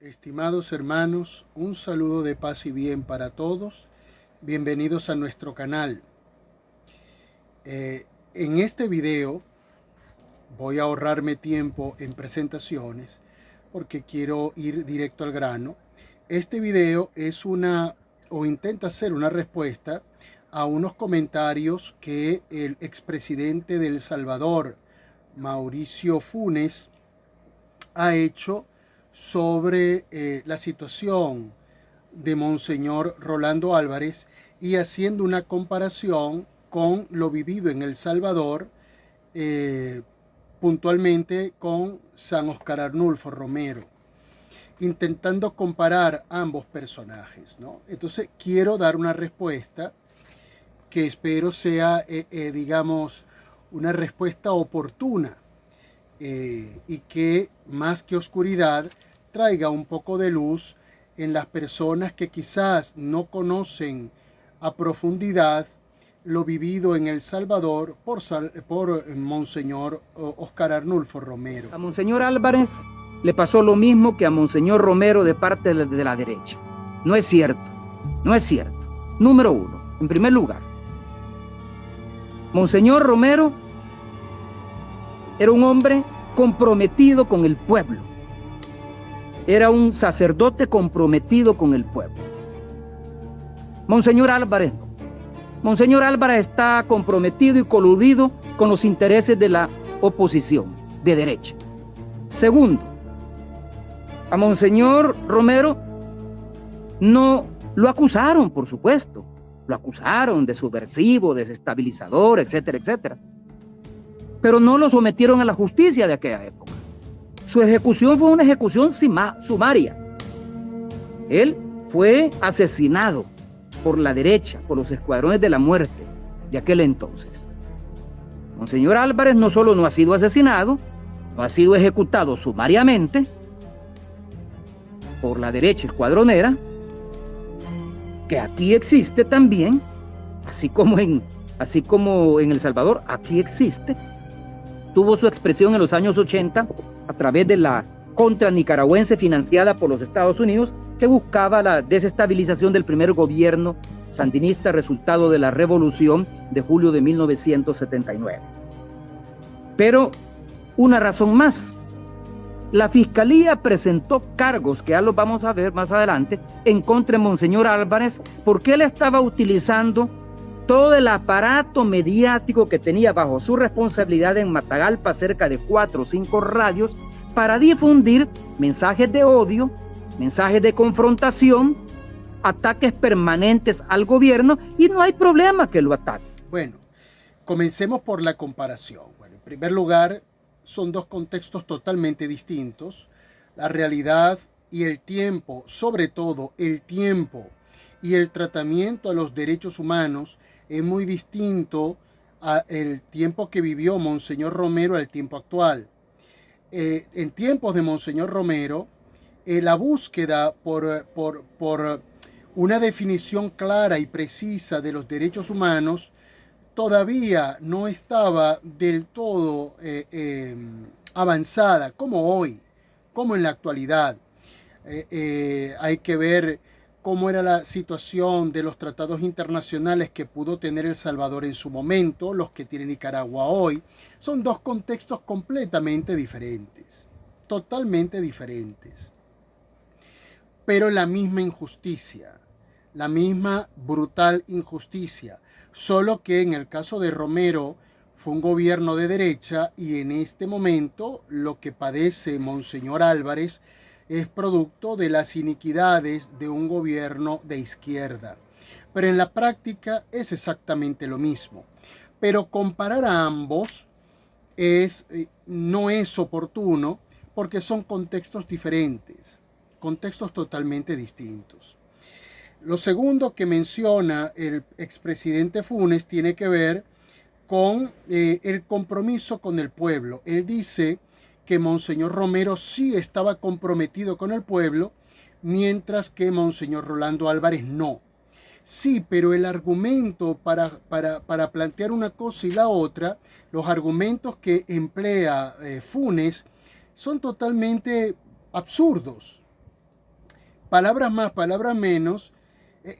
Estimados hermanos, un saludo de paz y bien para todos. Bienvenidos a nuestro canal. En este video voy a ahorrarme tiempo en presentaciones porque quiero ir directo al grano. Este video es intenta ser una respuesta a unos comentarios que el expresidente de El Salvador, Mauricio Funes, ha hecho sobre la situación de Monseñor Rolando Álvarez y haciendo una comparación con lo vivido en El Salvador, puntualmente con San Óscar Arnulfo Romero, intentando comparar ambos personajes, ¿no? Entonces quiero dar una respuesta que espero sea, digamos, una respuesta oportuna y que más que oscuridad traiga un poco de luz en las personas que quizás no conocen a profundidad lo vivido en El Salvador por Monseñor Óscar Arnulfo Romero. A Monseñor Álvarez le pasó lo mismo que a Monseñor Romero de parte de la derecha. No es cierto, no es cierto. Número uno, en primer lugar, Monseñor Romero era un hombre comprometido con el pueblo. Era un sacerdote comprometido con el pueblo. Monseñor Álvarez no. Monseñor Álvarez está comprometido y coludido con los intereses de la oposición de derecha. Segundo, a Monseñor Romero no lo acusaron, por supuesto. Lo acusaron de subversivo, desestabilizador, etcétera, etcétera. Pero no lo sometieron a la justicia de aquella época. Su ejecución fue una ejecución sumaria. Él fue asesinado por la derecha, por los escuadrones de la muerte de aquel entonces. Monseñor Álvarez no solo no ha sido asesinado, no ha sido ejecutado sumariamente por la derecha escuadronera, que aquí existe también, así como en El Salvador, aquí existe. Tuvo su expresión en los años 80 a través de la contra nicaragüense financiada por los Estados Unidos, que buscaba la desestabilización del primer gobierno sandinista resultado de la revolución de julio de 1979. Pero una razón más. La Fiscalía presentó cargos, que ya los vamos a ver más adelante, en contra de Monseñor Álvarez, porque él estaba utilizando todo el aparato mediático que tenía bajo su responsabilidad en Matagalpa, cerca de 4 o 5 radios, para difundir mensajes de odio, mensajes de confrontación, ataques permanentes al gobierno, y no hay problema que lo ataquen. Bueno, comencemos por la comparación. Bueno, en primer lugar, son dos contextos totalmente distintos. La realidad y el tiempo, sobre todo el tiempo y el tratamiento a los derechos humanos, es muy distinto al tiempo que vivió Monseñor Romero al tiempo actual. En tiempos de Monseñor Romero, la búsqueda por una definición clara y precisa de los derechos humanos todavía no estaba del todo avanzada, como hoy, como en la actualidad. Hay que ver cómo era la situación de los tratados internacionales que pudo tener El Salvador en su momento, los que tiene Nicaragua hoy. Son dos contextos completamente diferentes, totalmente diferentes. Pero la misma injusticia, la misma brutal injusticia, solo que en el caso de Romero fue un gobierno de derecha y en este momento lo que padece Monseñor Álvarez es producto de las iniquidades de un gobierno de izquierda. Pero en la práctica es exactamente lo mismo. Pero comparar a ambos no es oportuno porque son contextos diferentes, contextos totalmente distintos. Lo segundo que menciona el expresidente Funes tiene que ver con el compromiso con el pueblo. Él dice que Monseñor Romero sí estaba comprometido con el pueblo, mientras que Monseñor Rolando Álvarez no. Sí, pero el argumento para plantear una cosa y la otra, los argumentos que emplea Funes son totalmente absurdos. palabras más, palabras menos,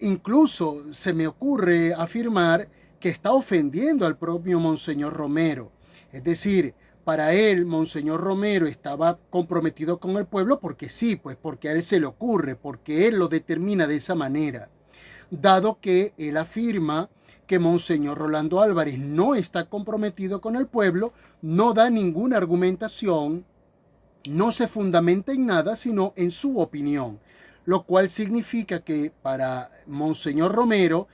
incluso se me ocurre afirmar que está ofendiendo al propio Monseñor Romero. Es decir, para él, Monseñor Romero estaba comprometido con el pueblo porque sí, pues porque a él se le ocurre, porque él lo determina de esa manera. Dado que él afirma que Monseñor Rolando Álvarez no está comprometido con el pueblo, no da ninguna argumentación, no se fundamenta en nada, sino en su opinión, lo cual significa que para Monseñor Romero,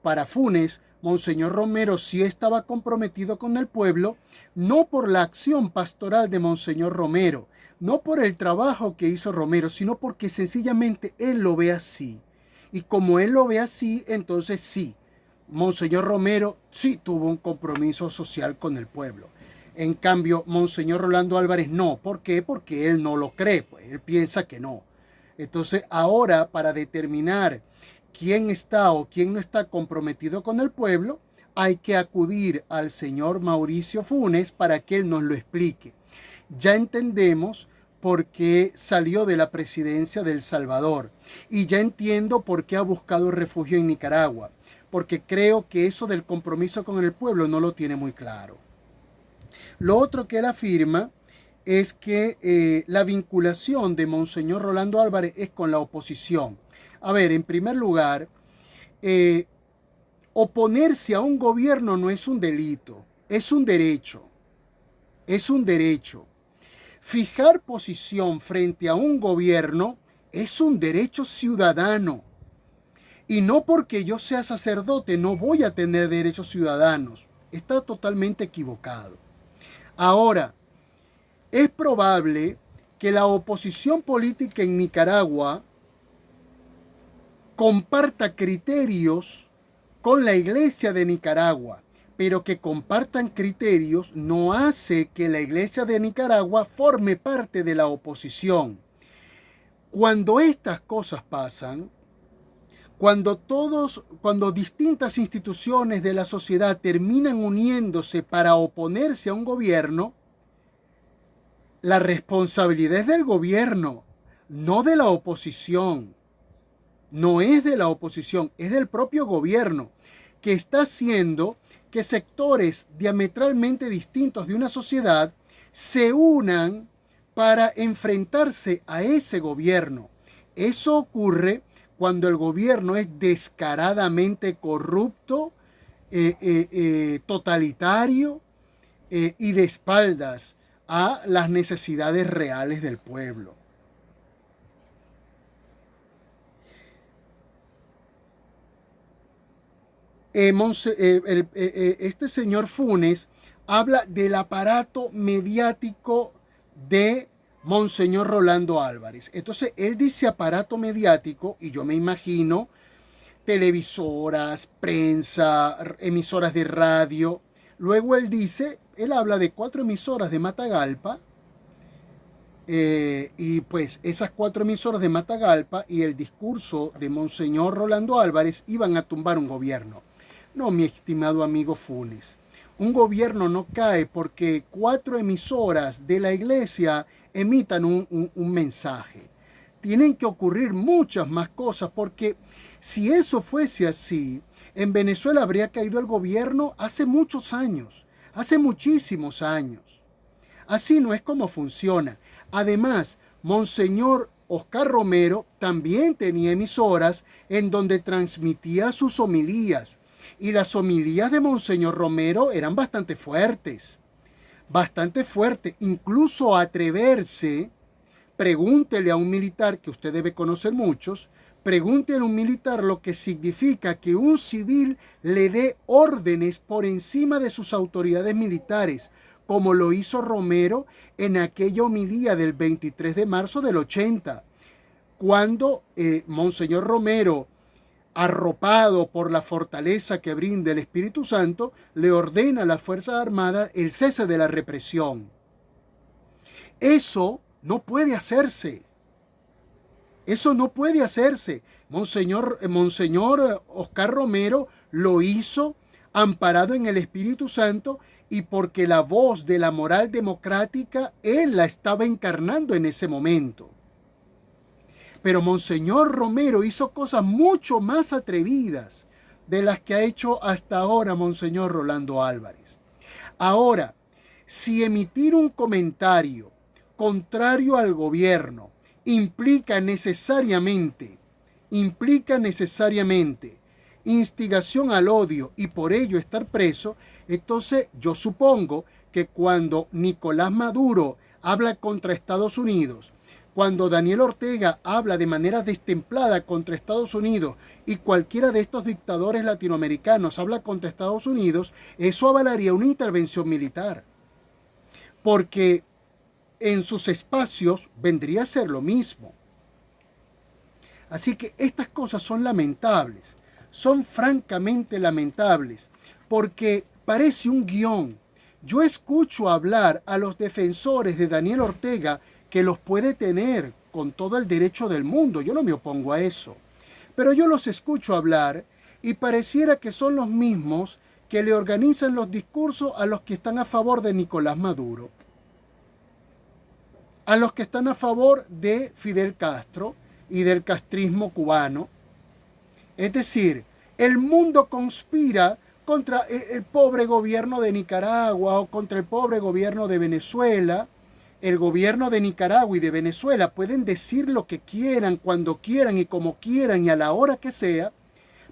para Funes, Monseñor Romero sí estaba comprometido con el pueblo, no por la acción pastoral de Monseñor Romero, no por el trabajo que hizo Romero, sino porque sencillamente él lo ve así. Y como él lo ve así, entonces sí, Monseñor Romero sí tuvo un compromiso social con el pueblo. En cambio, Monseñor Rolando Álvarez no. ¿Por qué? Porque él no lo cree, pues él piensa que no. Entonces, ahora para determinar quién está o quién no está comprometido con el pueblo, hay que acudir al señor Mauricio Funes para que él nos lo explique. Ya entendemos por qué salió de la presidencia de El Salvador y ya entiendo por qué ha buscado refugio en Nicaragua, porque creo que eso del compromiso con el pueblo no lo tiene muy claro. Lo otro que él afirma es que la vinculación de Monseñor Rolando Álvarez es con la oposición. A ver, en primer lugar, oponerse a un gobierno no es un delito, es un derecho. Es un derecho. Fijar posición frente a un gobierno es un derecho ciudadano. Y no porque yo sea sacerdote no voy a tener derechos ciudadanos. Está totalmente equivocado. Ahora, es probable que la oposición política en Nicaragua comparta criterios con la Iglesia de Nicaragua, pero que compartan criterios no hace que la Iglesia de Nicaragua forme parte de la oposición. Cuando estas cosas pasan, cuando distintas instituciones de la sociedad terminan uniéndose para oponerse a un gobierno, la responsabilidad es del gobierno, no de la oposición. No es de la oposición, es del propio gobierno, que está haciendo que sectores diametralmente distintos de una sociedad se unan para enfrentarse a ese gobierno. Eso ocurre cuando el gobierno es descaradamente corrupto, totalitario y de espaldas a las necesidades reales del pueblo. Este señor Funes habla del aparato mediático de Monseñor Rolando Álvarez. Entonces, él dice aparato mediático y yo me imagino televisoras, prensa, emisoras de radio. Luego él habla de 4 emisoras de Matagalpa, y pues esas 4 emisoras de Matagalpa y el discurso de Monseñor Rolando Álvarez iban a tumbar un gobierno. No, mi estimado amigo Funes, un gobierno no cae porque 4 emisoras de la iglesia emitan un mensaje. Tienen que ocurrir muchas más cosas, porque si eso fuese así, en Venezuela habría caído el gobierno hace muchos años, hace muchísimos años. Así no es como funciona. Además, Monseñor Oscar Romero también tenía emisoras en donde transmitía sus homilías. Y las homilías de Monseñor Romero eran bastante fuertes. Incluso atreverse, pregúntele a un militar, que usted debe conocer muchos, pregúntele a un militar lo que significa que un civil le dé órdenes por encima de sus autoridades militares, como lo hizo Romero en aquella homilía del 23 de marzo del 80, cuando Monseñor Romero, arropado por la fortaleza que brinda el Espíritu Santo, le ordena a las Fuerzas Armadas el cese de la represión. Eso no puede hacerse. Eso no puede hacerse. Monseñor Oscar Romero lo hizo amparado en el Espíritu Santo y porque la voz de la moral democrática él la estaba encarnando en ese momento. Pero Monseñor Romero hizo cosas mucho más atrevidas de las que ha hecho hasta ahora Monseñor Rolando Álvarez. Ahora, si emitir un comentario contrario al gobierno implica necesariamente instigación al odio y por ello estar preso, entonces yo supongo que cuando Nicolás Maduro habla contra Estados Unidos, cuando Daniel Ortega habla de manera destemplada contra Estados Unidos y cualquiera de estos dictadores latinoamericanos habla contra Estados Unidos, eso avalaría una intervención militar. Porque en sus espacios vendría a ser lo mismo. Así que estas cosas son lamentables, son francamente lamentables, porque parece un guión. Yo escucho hablar a los defensores de Daniel Ortega, que los puede tener con todo el derecho del mundo, yo no me opongo a eso, pero yo los escucho hablar y pareciera que son los mismos que le organizan los discursos a los que están a favor de Nicolás Maduro, a los que están a favor de Fidel Castro y del castrismo cubano. Es decir, el mundo conspira contra el pobre gobierno de Nicaragua o contra el pobre gobierno de Venezuela. El gobierno de Nicaragua y de Venezuela pueden decir lo que quieran, cuando quieran y como quieran y a la hora que sea,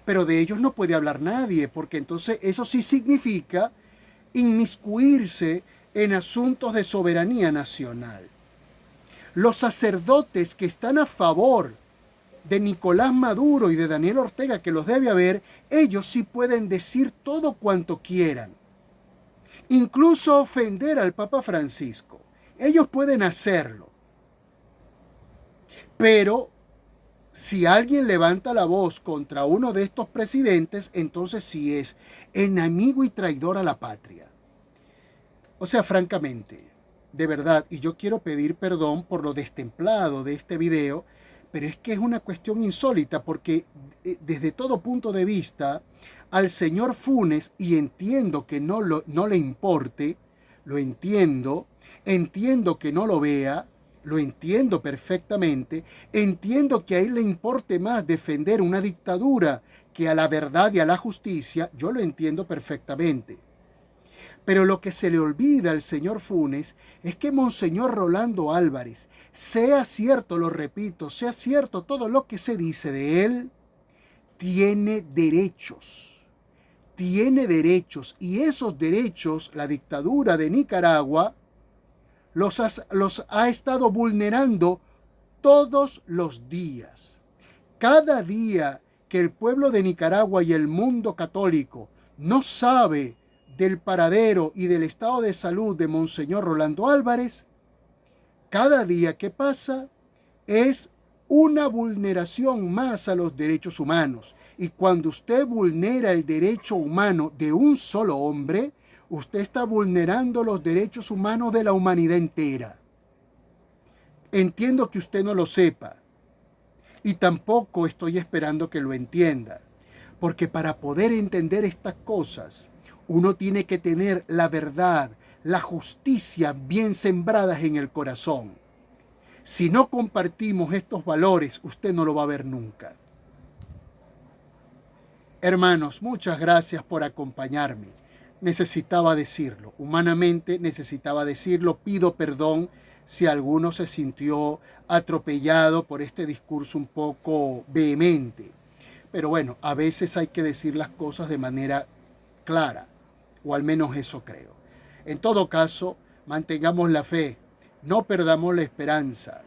pero de ellos no puede hablar nadie, porque entonces eso sí significa inmiscuirse en asuntos de soberanía nacional. Los sacerdotes que están a favor de Nicolás Maduro y de Daniel Ortega, que los debe haber, ellos sí pueden decir todo cuanto quieran, incluso ofender al Papa Francisco. Ellos pueden hacerlo. Pero si alguien levanta la voz contra uno de estos presidentes, entonces sí es enemigo y traidor a la patria. O sea, francamente, de verdad, y yo quiero pedir perdón por lo destemplado de este video, pero es que es una cuestión insólita porque desde todo punto de vista al señor Funes, y entiendo que no le importe, lo entiendo que no lo vea, lo entiendo perfectamente, entiendo que a él le importe más defender una dictadura que a la verdad y a la justicia, yo lo entiendo perfectamente. Pero lo que se le olvida al señor Funes es que Monseñor Rolando Álvarez, sea cierto, lo repito, sea cierto todo lo que se dice de él, tiene derechos. Tiene derechos y esos derechos la dictadura de Nicaragua los ha estado vulnerando todos los días. Cada día que el pueblo de Nicaragua y el mundo católico no sabe del paradero y del estado de salud de Monseñor Rolando Álvarez, cada día que pasa es una vulneración más a los derechos humanos. Y cuando usted vulnera el derecho humano de un solo hombre, usted está vulnerando los derechos humanos de la humanidad entera. Entiendo que usted no lo sepa y tampoco estoy esperando que lo entienda, porque para poder entender estas cosas, uno tiene que tener la verdad, la justicia bien sembradas en el corazón. Si no compartimos estos valores, usted no lo va a ver nunca. Hermanos, muchas gracias por acompañarme. Necesitaba decirlo, humanamente necesitaba decirlo. Pido perdón si alguno se sintió atropellado por este discurso un poco vehemente. Pero bueno, a veces hay que decir las cosas de manera clara, o al menos eso creo. En todo caso, mantengamos la fe, no perdamos la esperanza.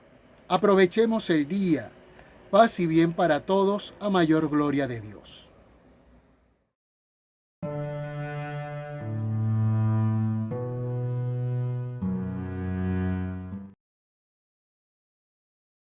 Aprovechemos el día. Paz y bien para todos, a mayor gloria de Dios.